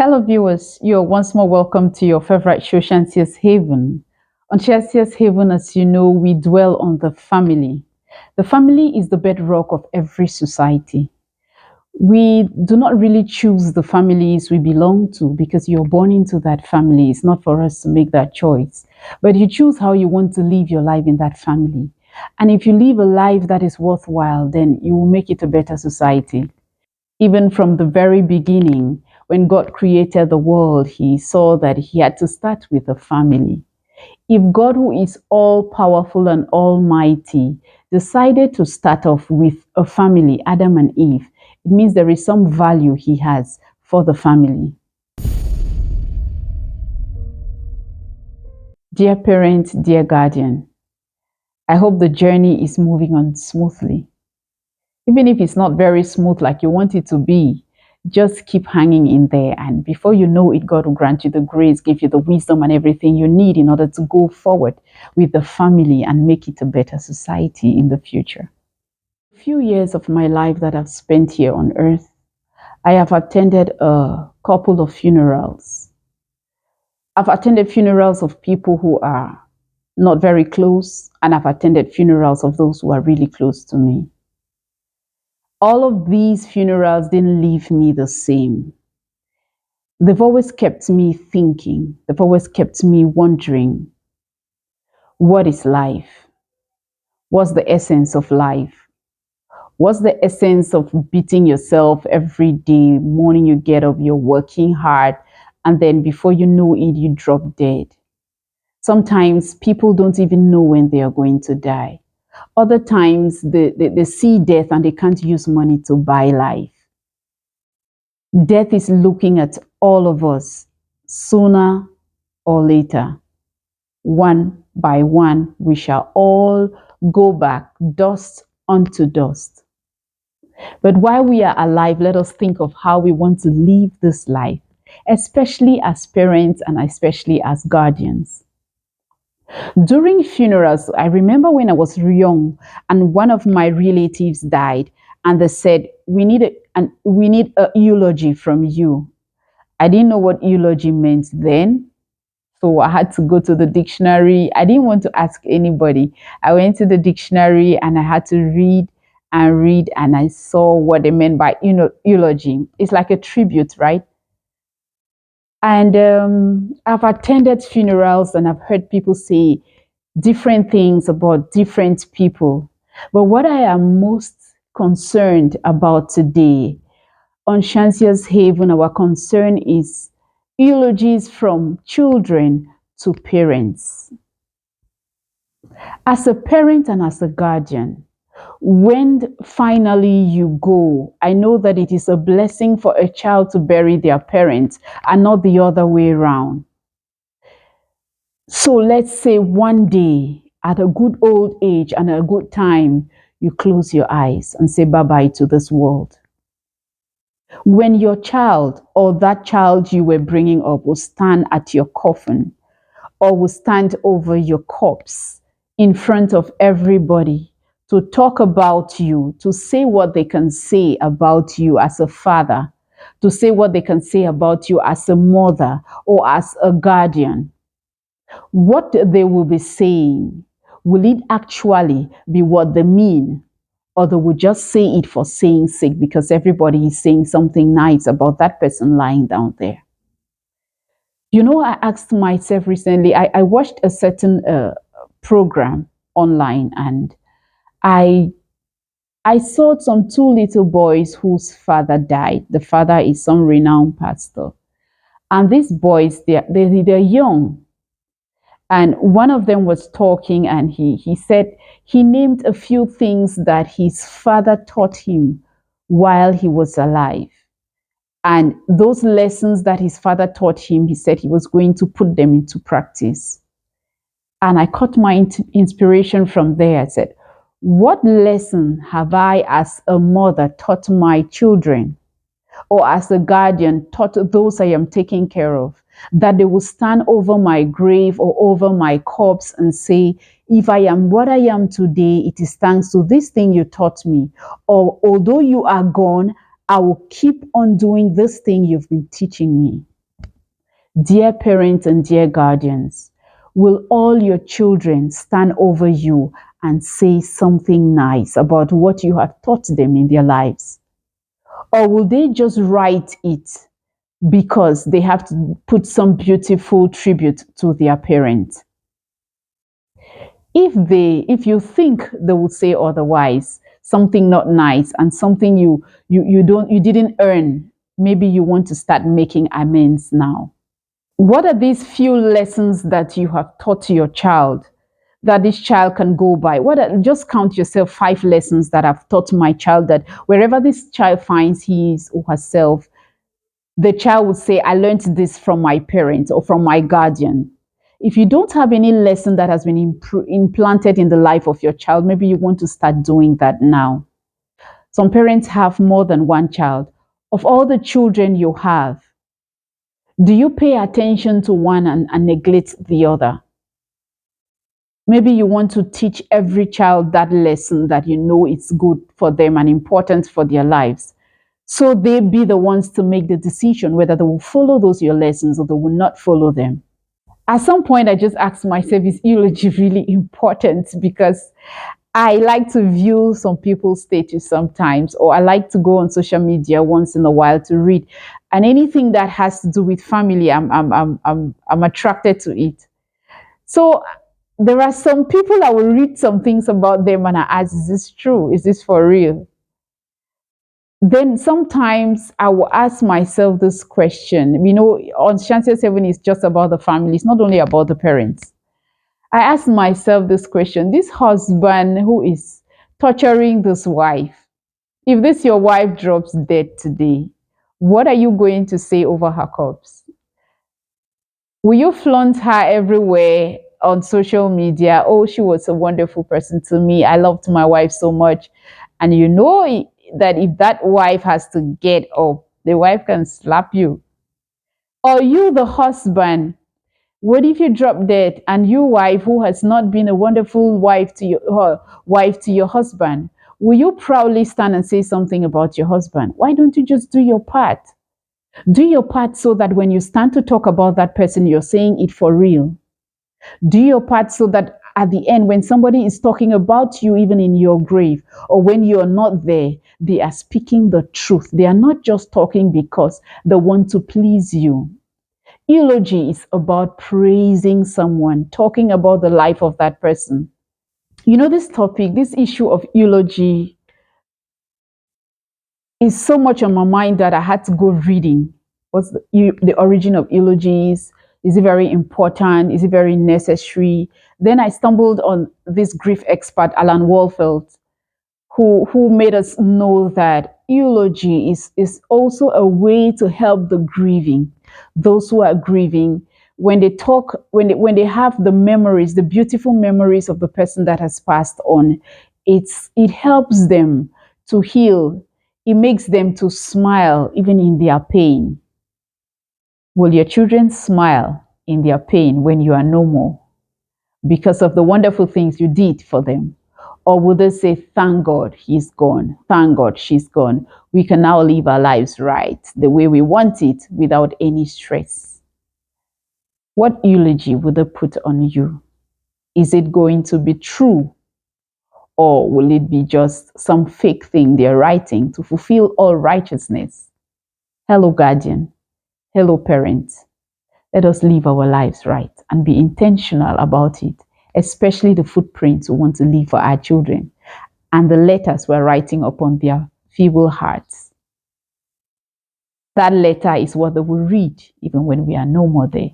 Hello, viewers. You're once more welcome to your favorite show, Shantia's Haven. On Shantia's Haven, as you know, we dwell on the family. The family is the bedrock of every society. We do not really choose the families we belong to because you're born into that family. It's not for us to make that choice. But you choose how you want to live your life in that family. And if you live a life that is worthwhile, then you will make it a better society. Even from the very beginning, when God created the world, he saw that he had to start with a family. If God, who is all powerful and almighty, decided to start off with a family, Adam and Eve, it means there is some value he has for the family. Dear parent, dear guardian, I hope the journey is moving on smoothly. Even if it's not very smooth like you want it to be, just keep hanging in there. And before you know it, God will grant you the grace, give you the wisdom and everything you need in order to go forward with the family and make it a better society in the future. A few years of my life that I've spent here on earth, I have attended a couple of funerals. I've attended funerals of people who are not very close, and I've attended funerals of those who are really close to me. All of these funerals didn't leave me the same. They've always kept me thinking. They've always kept me wondering, what is life? What's the essence of life? What's the essence of beating yourself every day? Morning you get up, you're working hard, and then before you know it, you drop dead. Sometimes people don't even know when they are going to die. Other times they see death and they can't use money to buy life. Death is looking at all of us sooner or later. One by one, we shall all go back, dust unto dust. But while we are alive, let us think of how we want to live this life, especially as parents and especially as guardians. During funerals, I remember when I was young and one of my relatives died, and they said, we need a eulogy from you. I didn't know what eulogy meant then. So I had to go to the dictionary. I didn't want to ask anybody. I went to the dictionary and I had to read, and I saw what they meant by eulogy. It's like a tribute, right? And I've attended funerals and I've heard people say different things about different people. But what I am most concerned about today on Shantia's Haven, our concern is eulogies from children to parents. As a parent and as a guardian, when finally you go, I know that it is a blessing for a child to bury their parents and not the other way around. So let's say one day, at a good old age and a good time, you close your eyes and say bye bye to this world. When your child or that child you were bringing up will stand at your coffin or will stand over your corpse in front of everybody to talk about you, to say what they can say about you as a father, to say what they can say about you as a mother or as a guardian, what they will be saying, will it actually be what they mean? Or they will just say it for saying sake because everybody is saying something nice about that person lying down there. You know, I asked myself recently, I watched a certain program online, and I I saw some two little boys whose father died. The father is some renowned pastor. And these boys, they're young. And one of them was talking, and he said he named a few things that his father taught him while he was alive. And those lessons that his father taught him, he said he was going to put them into practice. And I caught my inspiration from there. I said, what lesson have I, as a mother, taught my children, or as a guardian, taught those I am taking care of, that they will stand over my grave or over my corpse and say, if I am what I am today, it is thanks to this thing you taught me. Or although you are gone, I will keep on doing this thing you've been teaching me. Dear parents and dear guardians, will all your children stand over you and say something nice about what you have taught them in their lives? Or will they just write it because they have to put some beautiful tribute to their parent? If you think they will say otherwise, something not nice and something you didn't earn, maybe you want to start making amends now. What are these few lessons that you have taught to your child that this child can go by? Just count yourself 5 lessons that I've taught my child, that wherever this child finds his or herself, the child would say, I learned this from my parent or from my guardian. If you don't have any lesson that has been implanted in the life of your child, maybe you want to start doing that now. Some parents have more than one child. Of all the children you have, do you pay attention to one and neglect the other? Maybe you want to teach every child that lesson that you know it's good for them and important for their lives. So they be the ones to make the decision whether they will follow those your lessons or they will not follow them. At some point, I just asked myself, is eulogy really important? Because I like to view some people's status sometimes, or I like to go on social media once in a while to read. And anything that has to do with family, I'm attracted to it. So there are some people, I will read some things about them and I ask, is this true? Is this for real? Then sometimes I will ask myself this question. On Shantia 7 is just about the family. It's not only about the parents. I ask myself this question. This husband who is torturing this wife, if this your wife drops dead today, what are you going to say over her corpse? Will you flaunt her everywhere on social media? Oh, she was a wonderful person to me. I loved my wife so much. And you know that if that wife has to get up, the wife can slap you. Or you, the husband, what if you drop dead and your wife, who has not been a wonderful wife to your husband, will you proudly stand and say something about your husband? Why don't you just do your part? Do your part so that when you stand to talk about that person, you're saying it for real. Do your part so that at the end, when somebody is talking about you, even in your grave, or when you're not there, they are speaking the truth. They are not just talking because they want to please you. Eulogy is about praising someone, talking about the life of that person. This topic, this issue of eulogy is so much on my mind that I had to go reading. What's the origin of eulogies? Is it very important? Is it very necessary? Then I stumbled on this grief expert, Alan Wolfeld, who made us know that eulogy is also a way to help the grieving, those who are grieving. When they talk, when they have the memories, the beautiful memories of the person that has passed on, it helps them to heal. It makes them to smile even in their pain. Will your children smile in their pain when you are no more because of the wonderful things you did for them? Or will they say, thank God he's gone, thank God she's gone, we can now live our lives right, the way we want it, without any stress? What eulogy will they put on you? Is it going to be true? Or will it be just some fake thing they're writing to fulfill all righteousness? Hello, guardian. Hello, parent. Let us live our lives right and be intentional about it, especially the footprints we want to leave for our children and the letters we're writing upon their feeble hearts. That letter is what they will read even when we are no more there.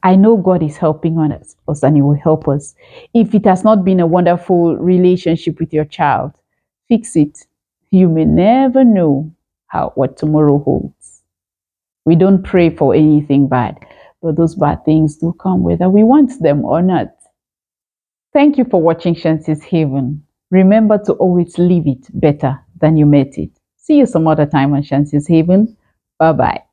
I know God is helping us and He will help us. If it has not been a wonderful relationship with your child, fix it. You may never know what tomorrow holds. We don't pray for anything bad, but those bad things do come whether we want them or not. Thank you for watching Shanti's Haven. Remember to always leave it better than you met it. See you some other time on Shanti's Haven. Bye bye.